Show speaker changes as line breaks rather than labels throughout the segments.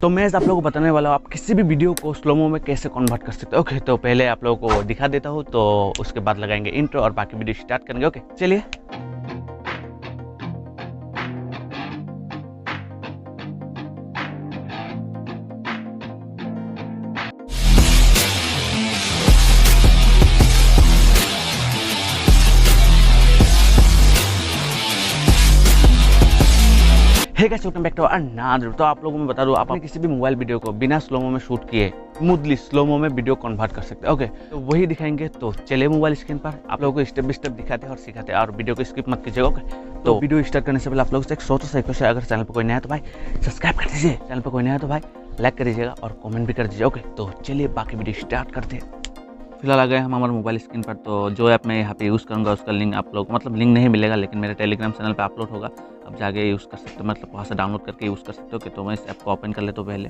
तो मैं आप लोगों को बताने वाला हूँ आप किसी भी वीडियो को स्लोमो में कैसे कन्वर्ट कर सकते हो। ओके, तो पहले आप लोगों को दिखा देता हूँ, तो उसके बाद लगाएंगे इंट्रो और बाकी वीडियो स्टार्ट करेंगे। ओके चलिए। Hey guys, welcome back to another. तो आप लोगों को मैं बता दूं, आपने किसी भी मोबाइल वीडियो को बिना स्लोमो में शूट किए स्मूथली स्लोमो में वीडियो कन्वर्ट कर सकते हैं। ओके, तो वही दिखाएंगे। तो चलिए मोबाइल स्क्रीन पर आप लोगों को स्टेप बाय स्टेप दिखाते हैं और सिखाते हैं, और वीडियो को स्किप मत कीजिएगा। ओके, तो वीडियो स्टार्ट करने से पहले आप लोगों से एक छोटा सा रिक्वेस्ट है, अगर चैनल पर कोई नया है तो भाई सब्सक्राइब कर दीजिए, चैनल पर कोई नया है तो भाई लाइक कर दीजिएगा और कमेंट भी कर दीजिए। ओके, तो चलिए बाकी वीडियो स्टार्ट करते हैं। फिलहाल आ गए हम हमारे मोबाइल स्क्रीन पर। तो जो ऐप मैं यहाँ पे यूज़ करूँगा उसका लिंक आप लोग लिंक नहीं मिलेगा, लेकिन मेरे टेलीग्राम चैनल पे अपलोड होगा, आप जाके यूज़ कर सकते हो, वहाँ से डाउनलोड करके यूज़ कर सकते हो। ओके, तो मैं इस ऐप को ओपन कर लेता हूँ पहले।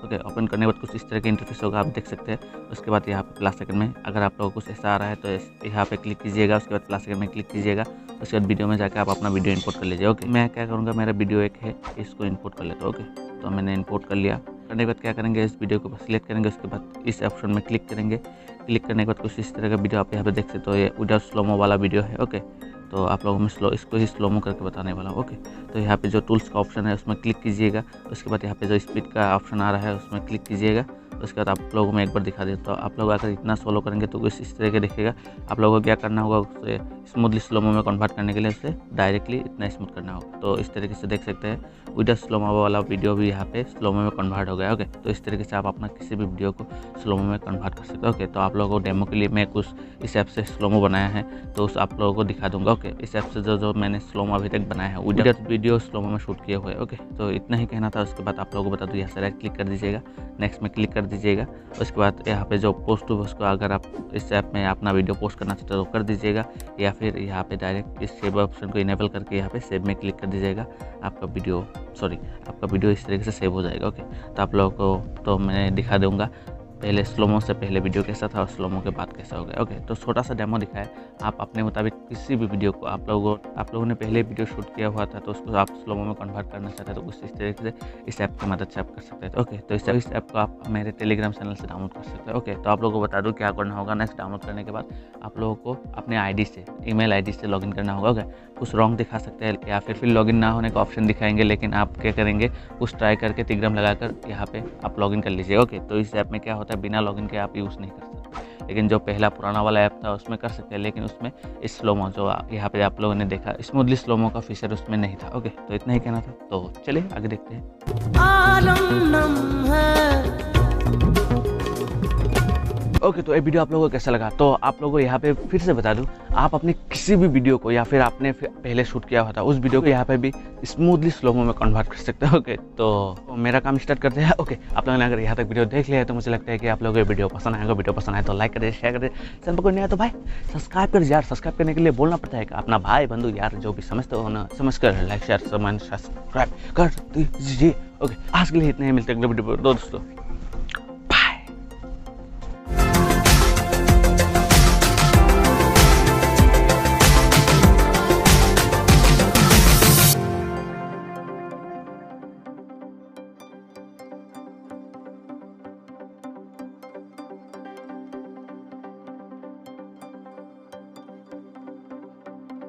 ओके, ओपन करने के बाद कुछ इस तरह का इंटरफेस होगा, आप देख सकते हैं। उसके बाद यहाँ पे प्लस सेकंड में अगर आप लोगों को कुछ ऐसा आ रहा है तो यहाँ पे क्लिक कीजिएगा, उसके बाद प्लस सेकंड में क्लिक कीजिएगा, उसके बाद वीडियो में जाकर आप अपना वीडियो इंपोर्ट कर लीजिए। ओके, मैं क्या करूँगा, मेरा वीडियो एक है, इसको इंपोर्ट कर लेता हूँ। ओके, तो मैंने इंपोर्ट कर लिया। करने के बाद क्या करेंगे, इस वीडियो को सिलेक्ट करेंगे, उसके बाद इस ऑप्शन में क्लिक करेंगे। क्लिक करने के बाद कुछ इस तरह का वीडियो आप यहाँ पे देख सकते हो, ये विदाउट स्लोमो वाला वीडियो है। ओके, तो आप लोगों में इसको ही स्लोमो करके बताने वाला हूँ। ओके, तो यहाँ पे जो टूल्स का ऑप्शन है उसमें क्लिक कीजिएगा, उसके बाद यहाँ पे जो स्पीड का ऑप्शन आ रहा है उसमें क्लिक कीजिएगा। उसके बाद आप लोगों में एक बार दिखा देता हूँ। आप लोग अगर इतना सोलो करेंगे तो कुछ इस तरह के दिखेगा। आप लोगों को क्या करना होगा, उसे स्मूथली स्लोमो में कन्वर्ट करने के लिए उसे डायरेक्टली इतना स्मूथ करना होगा। तो इस तरीके से देख सकते हैं विदाउट स्लोमो वाला वीडियो भी यहाँ पे स्लोमो में कन्वर्ट हो गया। ओके, तो इस तरीके से आप अपना किसी भी वीडियो को स्लोमो में कन्वर्ट कर सकते हो। ओके, तो आप लोगों को डेमो के लिए मैं कुछ इस ऐप से स्लोमो बनाया है, तो उस आप लोगों को दिखा दूंगा। ओके, इस ऐप से जो मैंने स्लोमो अभी तक बनाया है विदाउट वीडियो स्लोमो में शूट किए हुए। ओके, तो इतना ही कहना था। उसके बाद आप लोगों को बता दूँ, यहाँ से राइट क्लिक कर दीजिएगा, नेक्स्ट में क्लिक कर दीजिएगा। उसके बाद यहाँ पे जो पोस्ट हो उसको अगर आप इस ऐप में अपना वीडियो पोस्ट करना चाहते हो तो कर दीजिएगा, या फिर यहाँ पे डायरेक्ट इस सेव ऑप्शन को इनेबल करके यहाँ पे सेव में क्लिक कर दीजिएगा। आपका वीडियो इस तरीके से सेव हो जाएगा। ओके, तो आप लोगों को तो मैं दिखा दूंगा पहले स्लोमो से पहले वीडियो कैसा था और स्लोमो के बाद कैसा हो गया। ओके, तो छोटा सा डेमो दिखाया। आप अपने मुताबिक किसी भी वीडियो को आप लोगों ने पहले वीडियो शूट किया हुआ था तो उसको आप स्लोमो में कन्वर्ट करना चाहते हैं तो कुछ इस तरीके से इस ऐप की मदद से आप कर सकते हैं। ओके, तो इस ऐप को आप मेरे टेलीग्राम चैनल से डाउनलोड कर सकते हैं। ओके, तो आप लोगों को बता दूँ क्या करना होगा। नेक्स्ट डाउनलोड करने के बाद आप लोगों को अपने ID से ईमेल ID से लॉगिन करना होगा। ओके, कुछ रॉन्ग दिखा सकते हैं या फिर लॉगिन ना होने का ऑप्शन दिखाएंगे, लेकिन आप क्या करेंगे, कुछ ट्राई करके तिग्रम लगाकर यहाँ पे आप लॉगिन कर लीजिए। ओके, तो इस ऐप में क्या होता है, बिना लॉगिन के आप यूज़ नहीं कर सकते, लेकिन जो पहला पुराना वाला ऐप था उसमें कर सकते हैं, लेकिन उसमें इस स्लोमो जो यहाँ पे आप लोगों ने देखा स्मूथली स्लोमो का फीचर उसमें नहीं था। ओके, तो इतना ही कहना था। तो चलिए आगे देखते हैं। ओके, तो ये वीडियो आप लोगों को कैसा लगा, तो आप लोगों को यहाँ पे फिर से बता दूं, आप अपने किसी भी वीडियो को या फिर आपने पहले शूट किया हुआ था उस वीडियो को यहाँ पे भी स्मूथली स्लोमो में कन्वर्ट कर सकते हो। ओके, तो मेरा काम स्टार्ट करते हैं। ओके, आप लोगों ने अगर यहाँ तक वीडियो देख लिया है तो मुझे लगता है कि आप लोगों को वीडियो पसंद आएगा। वीडियो पसंद आए तो लाइक करें, शेयर करें, चैनल पर कोई नहीं है तो भाई सब्सक्राइब कर यार। सब्सक्राइब करने के लिए बोलना पड़ता है कि अपना भाई बंधु यार जो भी समझते हो ना, समझ कर लाइक शेयर सब्सक्राइब कर दीजिए। ओके, आज के लिए इतने ही, मिलते हैं अगले वीडियो पर दोस्तों।